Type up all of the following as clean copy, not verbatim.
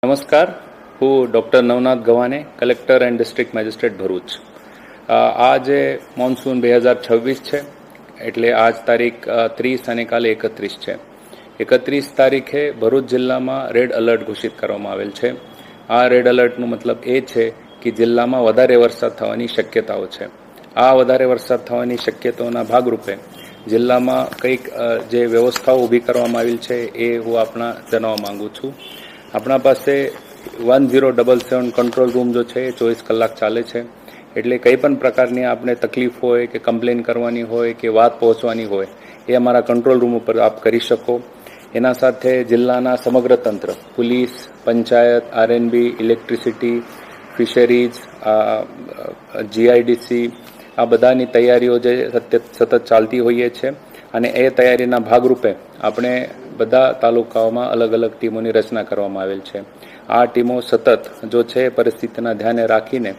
નમસ્કાર, હું doctor Navnath Gavane, collector and district magistrate Bharuch. આજે મોન્સૂન 2026 છે, એટલે આજ તારીખ 30 અને કાલે 31 છે. 31 તારીખે ભરૂચ જિલ્લામાં રેડ એલર્ટ ઘોષિત કરવામાં આવેલ છે. આ રેડ એલર્ટનો મતલબ એ છે કે જિલ્લામાં વધારે વરસાદ થવાની શક્યતાઓ છે. આ વધારે વરસાદ થવાની શક્યતાઓના ભાગરૂપે જિલ્લામાં કંઈક જે વ્યવસ્થાઓ ઊભી કરવામાં આવેલ છે એ હું આપણા જણાવવા માંગુ છું. આપણા પાસે 1077 કંટ્રોલ રૂમ જો છે એ 24 કલાક ચાલે છે. એટલે કંઈ પણ પ્રકારની આપણે તકલીફ હોય કે કમ્પ્લેન કરવાની હોય કે વાત પહોંચવાની હોય એ અમારા કંટ્રોલ રૂમ ઉપર આપ કરી શકો. એના સાથે જિલ્લાના સમગ્ર તંત્ર, police, panchayat, RNB, electricity, fisheries, GIDC, આ બધાની તૈયારીઓ જે સતત ચાલતી હોઈએ છે. અને એ તૈયારીના ભાગરૂપે આપણે બધા તાલુકાઓમાં અલગ અલગ ટીમોની રચના કરવામાં આવેલ છે. આ ટીમો સતત જો છે પરિસ્થિતિના ધ્યાને રાખીને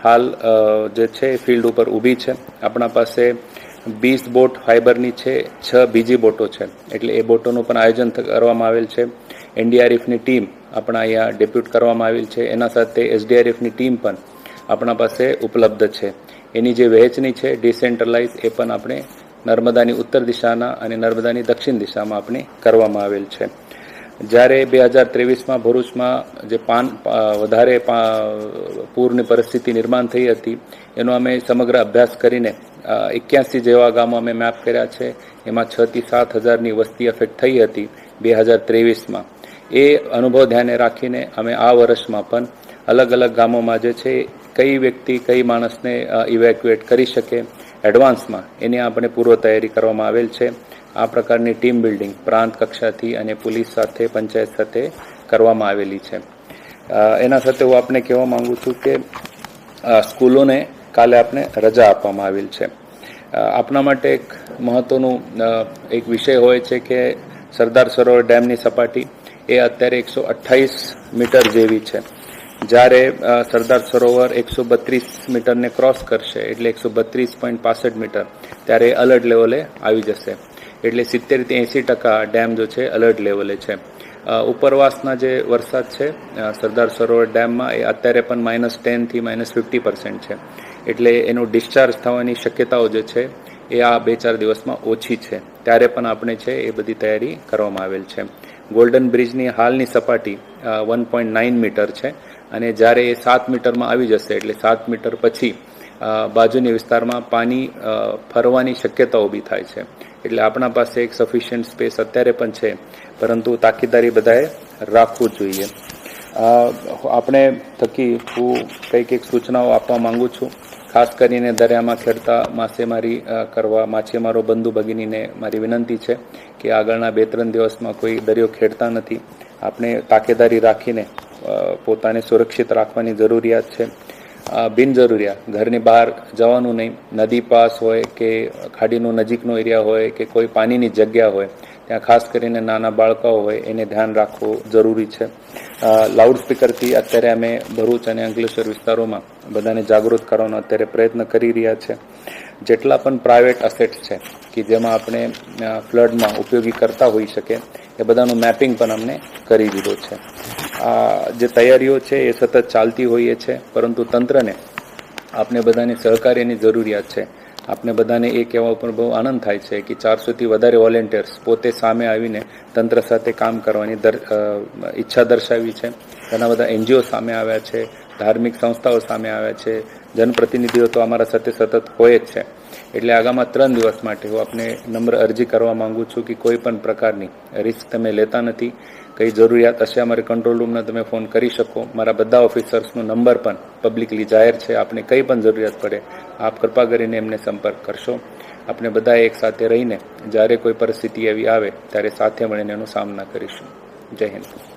હાલ જે છે ફિલ્ડ ઉપર ઊભી છે. આપણા પાસે 20 બોટ ફાઇબરની છે, 6 બીજી બોટો છે. એટલે એ બોટોનું પણ આયોજન કરવામાં આવેલ છે. એનડીઆરએફની ટીમ આપણા અહીંયા ડેપ્યુટ કરવામાં આવેલ છે. એના સાથે એસડીઆરએફની ટીમ પણ આપણા પાસે ઉપલબ્ધ છે. એની જે વહેંચણી છે ડિસેન્ટ્રલાઇઝ એ પણ આપણે નર્મદાની ઉત્તર દિશાના અને નર્મદાની દક્ષિણ દિશામાં આપણે કરવામાં આવેલ છે. જ્યારે 2023માં ભરૂચમાં જે વધારે પૂરની પરિસ્થિતિ નિર્માણ થઈ હતી એનો અમે સમગ્ર અભ્યાસ કરીને 81 જેવા ગામો અમે મેપ કર્યા છે. એમાં 6 થી 7 હજારની વસ્તી અફેક્ટ થઈ હતી 2023માં. એ અનુભવ ધ્યાને રાખીને અમે આ વર્ષમાં પણ અલગ અલગ ગામોમાં જે છે કઈ વ્યક્તિ કઈ માણસને ઇવેક્યુએટ કરી શકે એડવાન્સમાં એની આપણે પૂર્વ તૈયારી કરવામાં આવેલ છે. આ પ્રકારની ટીમ બિલ્ડિંગ પ્રાંત કક્ષાથી અને પોલીસ સાથે પંચાયત સાથે કરવામાં આવેલી છે. એના સાથે હું આપને કહેવા માંગુ છું કે સ્કૂલોને કાલે આપણે રજા આપવામાં આવેલ છે. આપણા માટે એક મહત્વનું એક વિષય હોય છે કે સરદાર સરોવર ડેમની સપાટી એ અત્યારે 128 મીટર જેવી છે. જ્યારે સરદાર સરોવર 132 મીટરને ક્રોસ કરશે એટલે 132.65 મીટર ત્યારે અલર્ટ લેવલે આવી જશે. એટલે 70 થી 80% ડેમ જો છે અલર્ટ લેવલે છે. ઉપરવાસના જે વરસાદ છે સરદાર સરોવર ડેમમાં એ અત્યારે પણ -10 થી -50% છે. એટલે એનું ડિસ્ચાર્જ થવાની શક્યતાઓ જે છે એ આ 2-4 દિવસમાં ઓછી છે. ત્યારે પણ આપણે છે એ બધી તૈયારી કરવામાં આવેલ છે. ગોલ્ડન બ્રિજની હાલની સપાટી 1.9 મીટર છે અને જ્યારે એ 7 મીટરમાં આવી જશે એટલે 7 મીટર પછી બાજુની વિસ્તારમાં પાણી ફરવાની શક્યતા ઊભી થાય છે. એટલે આપણા પાસે એક સફિશિયન્ટ સ્પેસ અત્યારે પણ છે, પરંતુ તાકીદારી બધાએ રાખવું જોઈએ. આપણે થકી હું કંઈક સૂચનાઓ આપવા માંગુ છું. ખાસ કરીને દરિયામાં ખેડતા માછીમારી કરવા માછીમારો બંધુ ભગીનીને મારી વિનંતી છે કે આગળના 2-3 દિવસમાં કોઈ દરિયો ખેડતા નથી. આપણે તાકેદારી રાખીને પોતાને સુરક્ષિત રાખવાની જરૂરિયાત છે. બિનજરૂરિયાત ઘરની બહાર જવાનું નહીં. નદી પાસ હોય કે ખાડીનો નજીકનો એરિયા હોય કે કોઈ પાણીની જગ્યા હોય ત્યાં ખાસ કરીને નાના બાળકો હોય એને ધ્યાન રાખવું જરૂરી છે. લાઉડસ્પીકરથી અત્યારે અમે ભરૂચ અને અંકલેશ્વર વિસ્તારોમાં બધાને જાગૃત કરવાનો અત્યારે પ્રયત્ન કરી રહ્યા છે. જેટલા પણ પ્રાઇવેટ અસેટ્સ છે કે જેમાં આપણે ફ્લડમાં ઉપયોગી કરતા હોઈ શકે એ બધાનું મેપિંગ પણ અમને કરી દીધો છે. આ જે તૈયારીઓ છે એ સતત ચાલતી હોઈએ છે, પરંતુ તંત્રને આપણે બધાની સહકાર્યની જરૂરિયાત છે. આપણે બધાને એ કહેવા ઉપર બહુ આનંદ થાય છે કે 400થી વધારે વોલેન્ટિયર્સ પોતે સામે આવીને તંત્ર સાથે કામ કરવાની ઈચ્છા દર્શાવી છે. ઘણા બધા એનજીઓ સામે આવ્યા છે, ધાર્મિક સંસ્થાઓ સામે આવ્યા છે, જનપ્રતિનિધિઓ તો અમારા સાથે સતત હોય જ છે. એટલે આગામી 3 દિવસ માટે હું આપને નમ્ર અરજી કરવા માંગુ છું કે કોઈ પણ પ્રકારની રિસ્ક તમે લેતા નથી. કઈ જરૂરિયાત હશે અમારે કંટ્રોલ રૂમને તમે ફોન કરી શકો. મારા બધા ઓફિસર્સનો નંબર પણ પબ્લિકલી જાહેર છે. આપને કંઈ પણ જરૂરિયાત પડે આપ કૃપા કરીને એમને સંપર્ક કરશો. આપણે બધા એક સાથે રહીને જ્યારે કોઈ પરિસ્થિતિ એવી આવે ત્યારે સાથે મળીને એનો સામના કરીશું. જય હિન્દ.